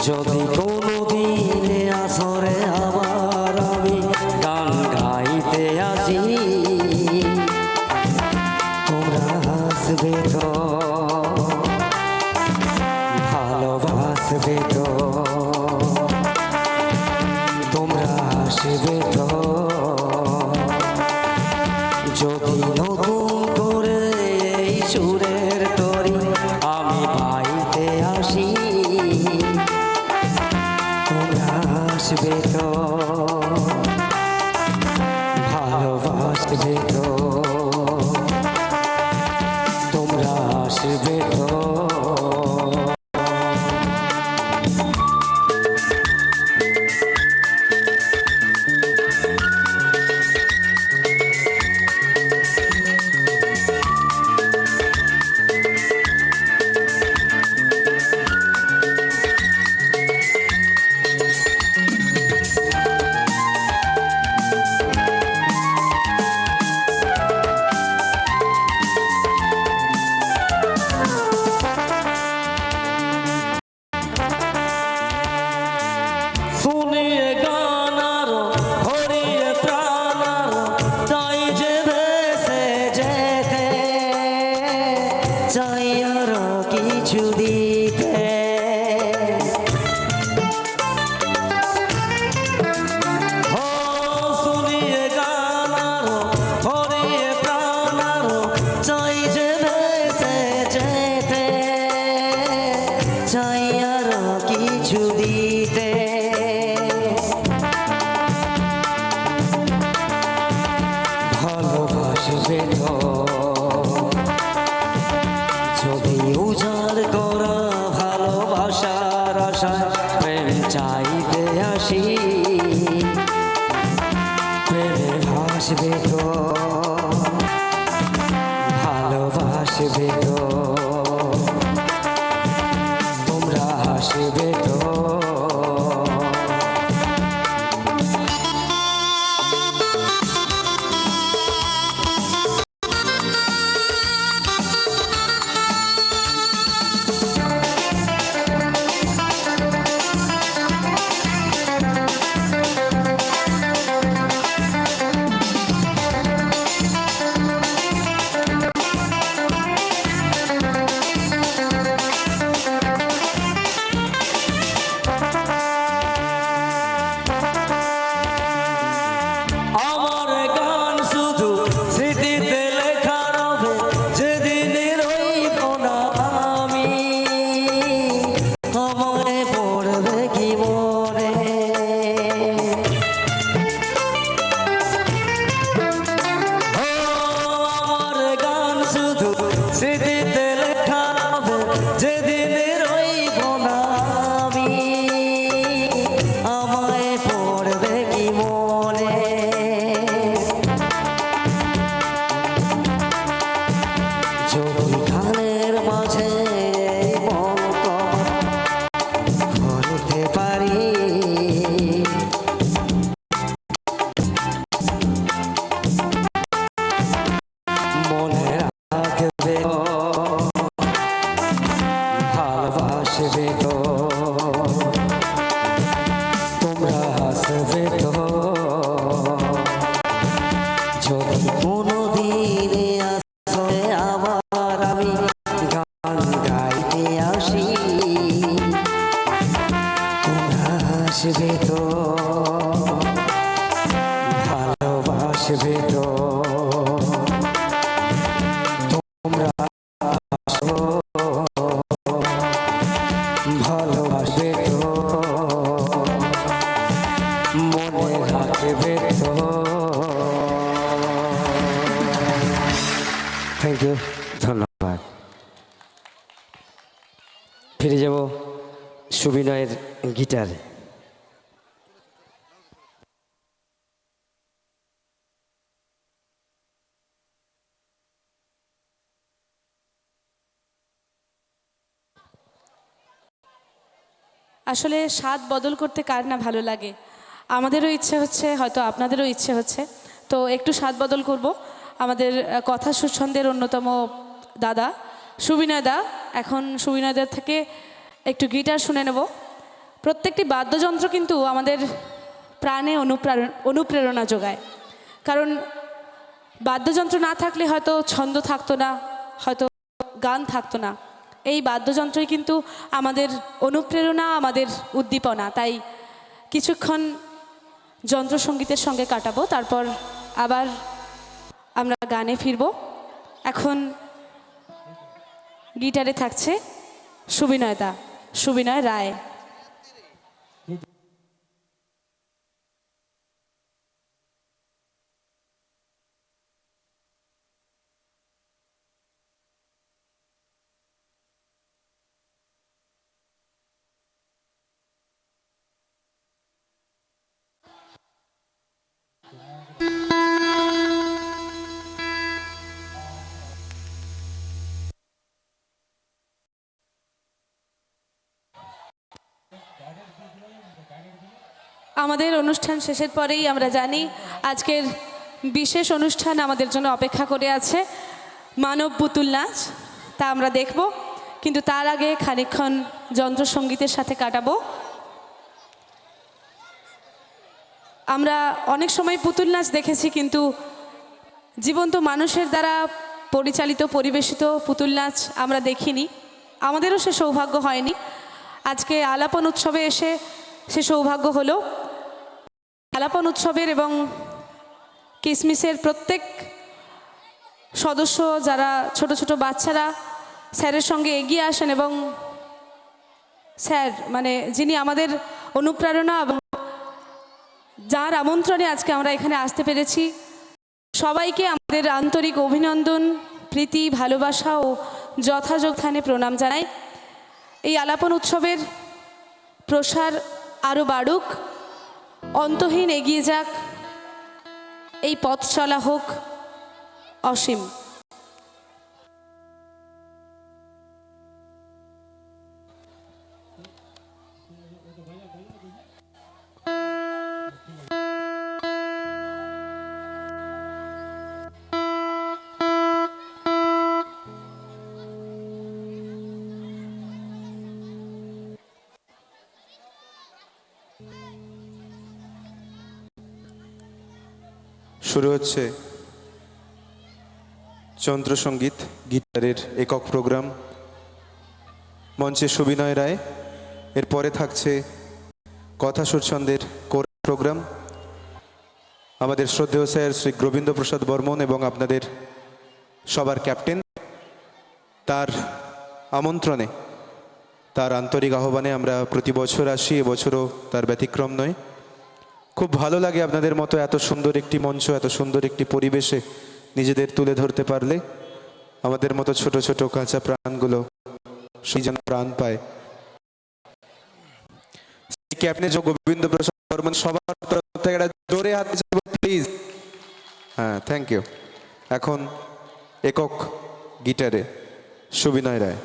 যদি কোনোদিন আসরে আবার আমি গান গাইতে আসি, তোমরা হাসবে তো, ভালোবাসবে তো, তোমরা হাসবে তো। যদি নতুন করে এই সুরের তরি আমি বাইতে আসি, তোমরা হাসবে তো, ভালোবাসবে তো, তোমরা হাসবে তো। শুনিয়ে গান আরো ভরিয়ে প্রাণ আরো চাই যে ভেসে যেতে, চাই আরো কিছু দিতে। শুনিয়ে গান আরো ভরিয়ে প্রাণ আরো চাই যে ভেসে যেতে, চাই আরো কিছু দিতে। ভালোবাসবে তো, যদি উজাড় করা ভালোবাসার আশায় প্রেম চাইতে আসি, প্রেমে ভাসবে তো, ভালোবাসবে তো, তোমরা হাসবে তো। ভালোবাসবে তো, তোমরা হাসবে তো। যদি কোনোদিন আসরে আবার আমি গান গাইতে আসি, তোমরা হাসবে তো, ভালোবাসবে তো, তোমরা ভালোবাসবে তো, মনে রাখবে তো। থ্যাংক ইউ, ধন্যবাদ। ফিরে যাব সুবিনয়ের গিটার। আসলে স্বাদ বদল করতে কার না ভালো লাগে, আমাদেরও ইচ্ছে হচ্ছে, হয়তো আপনাদেরও ইচ্ছে হচ্ছে, তো একটু স্বাদ বদল করব। আমাদের কথা সুচ্ছন্দের অন্যতম দাদা সুবিনয় দা, এখন সুবিনয় দার থেকে একটু গিটার শুনে নেব। প্রত্যেকটি বাদ্যযন্ত্র কিন্তু আমাদের প্রাণে অনুপ্রেরণা যোগায়। কারণ বাদ্যযন্ত্র না থাকলে হয়তো ছন্দ থাকতো না, হয়তো গান থাকতো না। এই বাদ্যযন্ত্রই কিন্তু আমাদের অনুপ্রেরণা, আমাদের উদ্দীপনা। তাই কিছুক্ষণ যন্ত্রসঙ্গীতের সঙ্গে কাটাবো, তারপর আবার আমরা গানে ফিরব। এখন গিটারে থাকছে সুবিনয় রায়। আমাদের অনুষ্ঠান শেষের পরেই আমরা জানি আজকের বিশেষ অনুষ্ঠান আমাদের জন্য অপেক্ষা করে আছে, মানব পুতুল নাচ। তা আমরা দেখব, কিন্তু তার আগে খানিকক্ষণ যন্ত্রসঙ্গীতের সাথে কাটাবো। আমরা অনেক সময় পুতুল নাচ দেখেছি, কিন্তু জীবন্ত মানুষের দ্বারা পরিচালিত পরিবেশিত পুতুল নাচ আমরা দেখিনি, আমাদেরও সে সৌভাগ্য হয়নি। আজকে আলাপন উৎসবে এসে সে সৌভাগ্য হলো। আলাপন উৎসবের এবং কিসমিসের প্রত্যেক সদস্য, যারা ছোট ছোট বাচ্চারা স্যারের সঙ্গে এগিয়ে আসেন, এবং স্যার মানে যিনি আমাদের অনুপ্রেরণা এবং যার আমন্ত্রণে আজকে আমরা এখানে আসতে পেরেছি, সবাইকে আমাদের আন্তরিক অভিনন্দন, প্রীতি, ভালোবাসা ও যথাযথানে প্রণাম জানাই। এই আলাপন উৎসবের প্রসার আরও বাড়ুক, অন্তহীন এগিয়ে যাক, এই পথ চলা হোক অসীম। শুরু হচ্ছে যন্ত্রসঙ্গীত গিটারের একক প্রোগ্রাম, মঞ্চে সুবিনয় রায়। এরপরে থাকছে কথা সুরছন্দের কোরাস প্রোগ্রাম। আমাদের শ্রদ্ধেয় স্যার শ্রী গোবিন্দ প্রসাদ বর্মন এবং আপনাদের সবার ক্যাপ্টেন, তার আমন্ত্রণে, তার আন্তরিক আহ্বানে আমরা প্রতি বছর আসি, এবছরও তার ব্যতিক্রম নয়। খুব ভালো লাগে আপনাদের মতো এত সুন্দর একটি মঞ্চ, এত সুন্দর একটি পরিবেশে নিজেদের তুলে ধরতে পারলে। আমাদের মতো ছোট ছোট কাঁচা প্রাণগুলো সেই যেন প্রাণ পায়। ক্যাপ্টেন গোবিন্দ প্রসাদ বর্মন, সবার তরফ থেকে একটা জোরে হাত চাইব প্লিজ। হ্যাঁ, থ্যাংক ইউ। এখন একক গিটারে সুবিনয় রায়।